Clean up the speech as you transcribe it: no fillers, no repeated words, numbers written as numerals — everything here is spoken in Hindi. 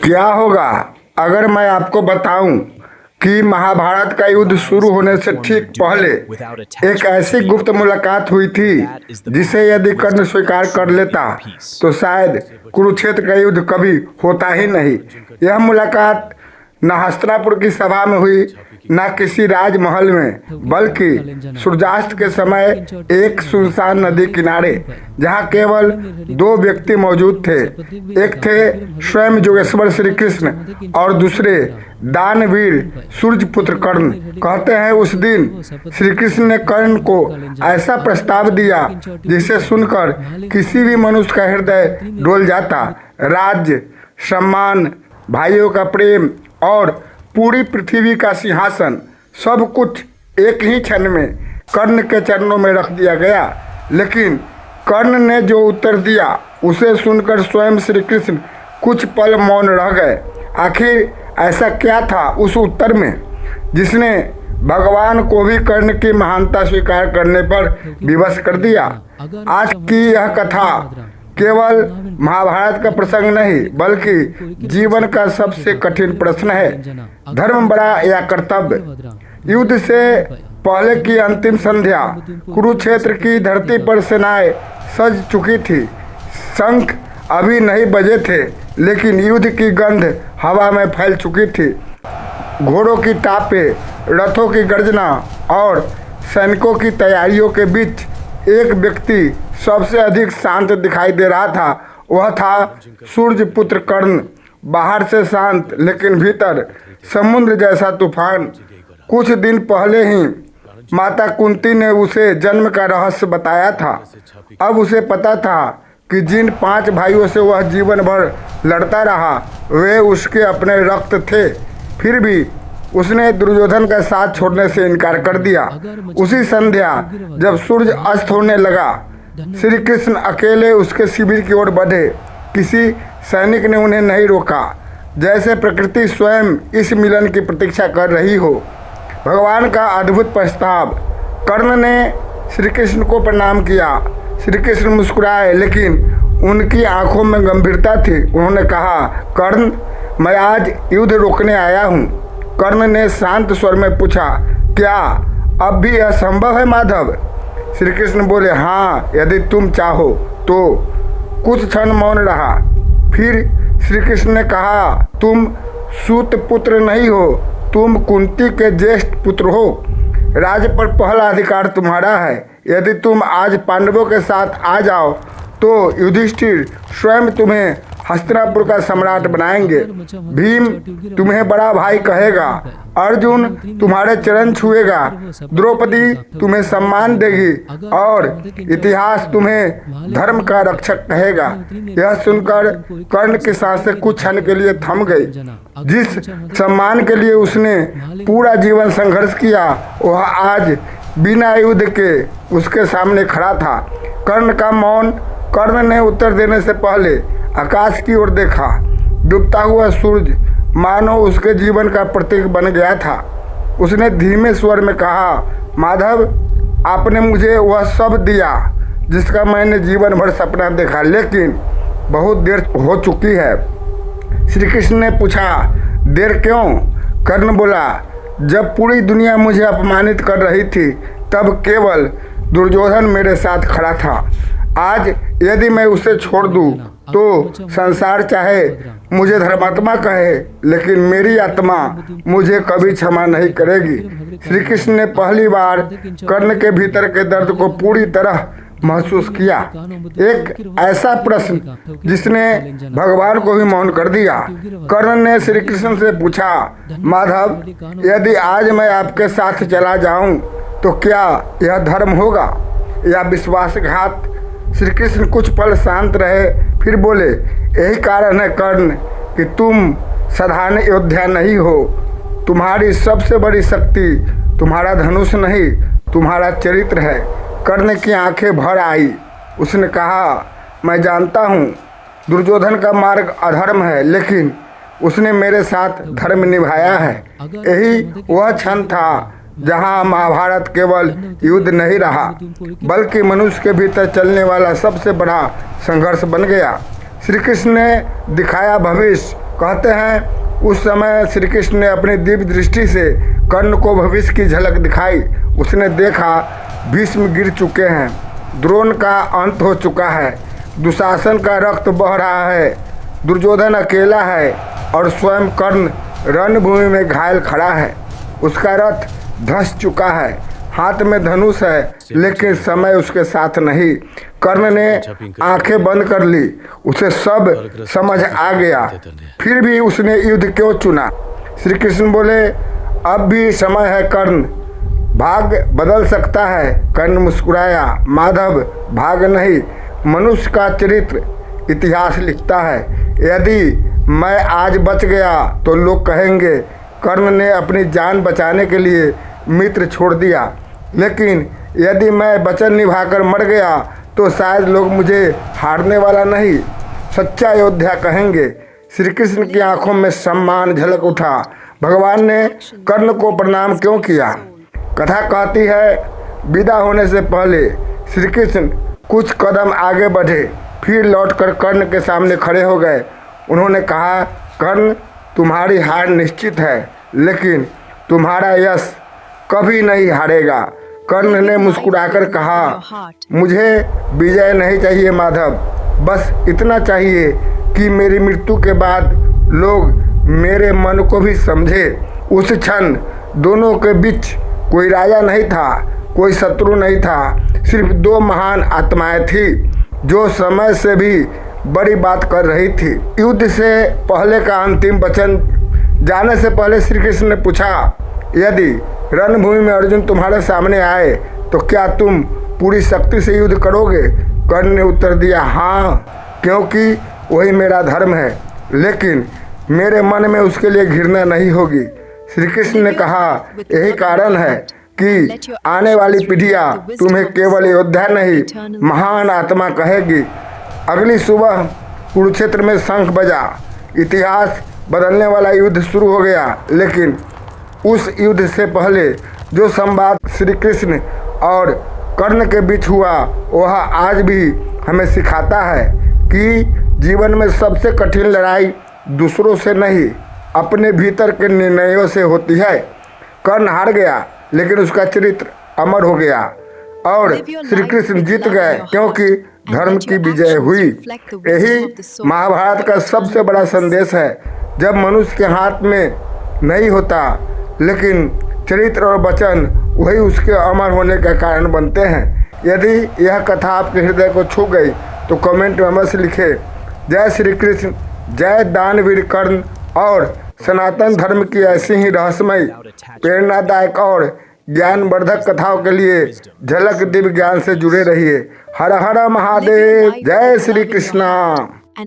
क्या होगा अगर मैं आपको बताऊं कि महाभारत का युद्ध शुरू होने से ठीक पहले एक ऐसी गुप्त मुलाकात हुई थी जिसे यदि कर्ण स्वीकार कर लेता तो शायद कुरुक्षेत्र का युद्ध कभी होता ही नहीं। यह मुलाकात न हस्तिनापुर की सभा में हुई, न किसी राजमहल में, बल्कि सूर्यास्त के समय एक सुनसान नदी किनारे, जहाँ केवल दो व्यक्ति मौजूद थे। एक थे स्वयं जोगेश्वर श्री कृष्ण और दूसरे दानवीर सूर्यपुत्र कर्ण। कहते हैं उस दिन श्री कृष्ण ने कर्ण को ऐसा प्रस्ताव दिया जिसे सुनकर किसी भी मनुष्य का हृदय डोल जाता। राज्य, सम्मान, भाइयों का प्रेम और पूरी पृथ्वी का सिंहासन, सब कुछ एक ही क्षण में कर्ण के चरणों में रख दिया गया। लेकिन कर्ण ने जो उत्तर दिया उसे सुनकर स्वयं श्री कृष्ण कुछ पल मौन रह गए। आखिर ऐसा क्या था उस उत्तर में जिसने भगवान को भी कर्ण की महानता स्वीकार करने पर विवश कर दिया। आज की यह कथा केवल महाभारत का प्रसंग नहीं बल्कि जीवन का सबसे कठिन प्रश्न है, धर्म बड़ा या कर्तव्य। युद्ध से पहले की अंतिम संध्या, कुरुक्षेत्र की धरती पर सेनाएं सज चुकी थी। शंख अभी नहीं बजे थे लेकिन युद्ध की गंध हवा में फैल चुकी थी। घोड़ों की टापें, रथों की गर्जना और सैनिकों की तैयारियों के बीच एक व्यक्ति सबसे अधिक शांत दिखाई दे रहा था। वह था सूर्यपुत्र कर्ण। बाहर से शांत लेकिन भीतर समुद्र जैसा तूफान। कुछ दिन पहले ही माता कुंती ने उसे जन्म का रहस्य बताया था। अब उसे पता था कि जिन 5 भाइयों से वह जीवन भर लड़ता रहा वे उसके अपने रक्त थे। फिर भी उसने दुर्योधन का साथ छोड़ने से इनकार कर दिया। उसी संध्या जब सूर्य अस्त होने लगा, श्री कृष्ण अकेले उसके शिविर की ओर बढ़े। किसी सैनिक ने उन्हें नहीं रोका, जैसे प्रकृति स्वयं इस मिलन की प्रतीक्षा कर रही हो। भगवान का अद्भुत प्रस्ताव। कर्ण ने श्री कृष्ण को प्रणाम किया। श्री कृष्ण मुस्कुराए लेकिन उनकी आंखों में गंभीरता थी। उन्होंने कहा, कर्ण, मैं आज युद्ध रोकने आया हूँ। कर्ण ने शांत स्वर में पूछा, क्या अब भी यह संभव है माधव? श्री कृष्ण बोले, हाँ, यदि तुम चाहो तो। कुछ क्षण मौन रहा। फिर श्री कृष्ण ने कहा, तुम सूत पुत्र नहीं हो, तुम कुंती के ज्येष्ठ पुत्र हो। राज्य पर पहला अधिकार तुम्हारा है। यदि तुम आज पांडवों के साथ आ जाओ तो युधिष्ठिर स्वयं तुम्हें हस्तिनापुर का सम्राट बनाएंगे। भीम तुम्हें बड़ा भाई कहेगा, अर्जुन तुम्हारे चरण छुएगा, द्रौपदी तुम्हें सम्मान देगी और इतिहास तुम्हें धर्म का रक्षक कहेगा। यह सुनकर कर्ण की सांसें कुछ क्षण के लिए थम गई। जिस सम्मान के लिए उसने पूरा जीवन संघर्ष किया वह आज बिना युद्ध के उसके सामने खड़ा था। कर्ण का मौन। कर्ण ने उत्तर देने से पहले आकाश की ओर देखा। डूबता हुआ सूरज मानो उसके जीवन का प्रतीक बन गया था। उसने धीमे स्वर में कहा, माधव, आपने मुझे वह सब दिया जिसका मैंने जीवन भर सपना देखा, लेकिन बहुत देर हो चुकी है। श्री कृष्ण ने पूछा, देर क्यों? कर्ण बोला, जब पूरी दुनिया मुझे अपमानित कर रही थी तब केवल दुर्योधन मेरे साथ खड़ा था। आज यदि मैं उसे छोड़ दूं तो संसार चाहे मुझे धर्मात्मा कहे लेकिन मेरी आत्मा मुझे कभी क्षमा नहीं करेगी। श्री कृष्ण ने पहली बार कर्ण के भीतर के दर्द को पूरी तरह महसूस किया। एक ऐसा प्रश्न जिसने भगवान को भी मौन कर दिया। कर्ण ने श्री कृष्ण से पूछा, माधव, यदि आज मैं आपके साथ चला जाऊं तो क्या यह धर्म होगा या विश्वासघात? श्री कृष्ण कुछ पल शांत रहे, फिर बोले, यही कारण है कर्ण कि तुम साधारण योद्धा नहीं हो। तुम्हारी सबसे बड़ी शक्ति तुम्हारा धनुष नहीं, तुम्हारा चरित्र है। कर्ण की आंखें भर आई। उसने कहा, मैं जानता हूँ दुर्योधन का मार्ग अधर्म है, लेकिन उसने मेरे साथ धर्म निभाया है। यही वह क्षण था जहाँ महाभारत केवल युद्ध नहीं रहा बल्कि मनुष्य के भीतर चलने वाला सबसे बड़ा संघर्ष बन गया। श्री कृष्ण ने दिखाया भविष्य कहते हैं उस समय श्री कृष्ण ने अपनी दिव्य दृष्टि से कर्ण को भविष्य की झलक दिखाई। उसने देखा भीष्म गिर चुके हैं, द्रोण का अंत हो चुका है, दुशासन का रक्त बह रहा है, दुर्योधन अकेला है और स्वयं कर्ण रणभूमि में घायल खड़ा है। उसका रथ धंस चुका है, हाथ में धनुष है, लेकिन समय उसके साथ नहीं। कर्ण ने आंखें बंद कर ली, उसे सब समझ आ गया। फिर भी उसने युद्ध क्यों चुना? श्री कृष्ण बोले, अब भी समय है कर्ण, भाग्य बदल सकता है। कर्ण मुस्कुराया, माधव भाग नहीं, मनुष्य का चरित्र इतिहास लिखता है। यदि मैं आज बच गया तो लोग कहेंगे कर्ण ने अपनी जान बचाने के लिए मित्र छोड़ दिया, लेकिन यदि मैं वचन निभाकर मर गया तो शायद लोग मुझे हारने वाला नहीं, सच्चा योद्धा कहेंगे। श्री कृष्ण की आंखों में सम्मान झलक उठा। भगवान ने कर्ण को प्रणाम क्यों किया? कथा कहती है, विदा होने से पहले श्री कृष्ण कुछ कदम आगे बढ़े, फिर लौटकर कर्ण के सामने खड़े हो गए। उन्होंने कहा, कर्ण, तुम्हारी हार निश्चित है, लेकिन तुम्हारा यश कभी नहीं हारेगा। कर्ण ने मुस्कुराकर कहा, मुझे विजय नहीं चाहिए माधव, बस इतना चाहिए कि मेरी मृत्यु के बाद लोग मेरे मन को भी समझे। उस क्षण दोनों के बीच कोई राजा नहीं था, कोई शत्रु नहीं था, सिर्फ दो महान आत्माएं थी जो समय से भी बड़ी बात कर रही थी। युद्ध से पहले का अंतिम वचन जाने से पहले श्री कृष्ण ने पूछा, यदि रणभूमि में अर्जुन तुम्हारे सामने आए तो क्या तुम पूरी शक्ति से युद्ध करोगे? कर्ण ने उत्तर दिया, हाँ, क्योंकि वही मेरा धर्म है, लेकिन मेरे मन में उसके लिए घृणा नहीं होगी। श्री कृष्ण ने कहा, यही कारण है कि आने वाली पीढ़ियाँ तुम्हें केवल योद्धा नहीं, महान आत्मा कहेगी। अगली सुबह कुरुक्षेत्र में शंख बजा, इतिहास बदलने वाला युद्ध शुरू हो गया। लेकिन उस युद्ध से पहले जो संवाद श्री कृष्ण और कर्ण के बीच हुआ, वह आज भी हमें सिखाता है कि जीवन में सबसे कठिन लड़ाई दूसरों से नहीं, अपने भीतर के निर्णयों से होती है। कर्ण हार गया, लेकिन उसका चरित्र अमर हो गया और श्री कृष्ण जीत गए, क्योंकि धर्म की विजय हुई। यही महाभारत का सबसे बड़ा संदेश है। जब मनुष्य के हाथ में नहीं होता, लेकिन चरित्र और वचन वही उसके अमर होने का कारण बनते हैं। यदि यह कथा आपके हृदय को छू गई तो कमेंट में अवश्य लिखे, जय श्री कृष्ण, जय दानवीर कर्ण। और सनातन धर्म की ऐसी ही रहस्यमय, प्रेरणादायक और ज्ञानवर्धक कथाओं के लिए झलक दिव्य ज्ञान से जुड़े रहिए। हर हर महादेव, जय श्री कृष्णा।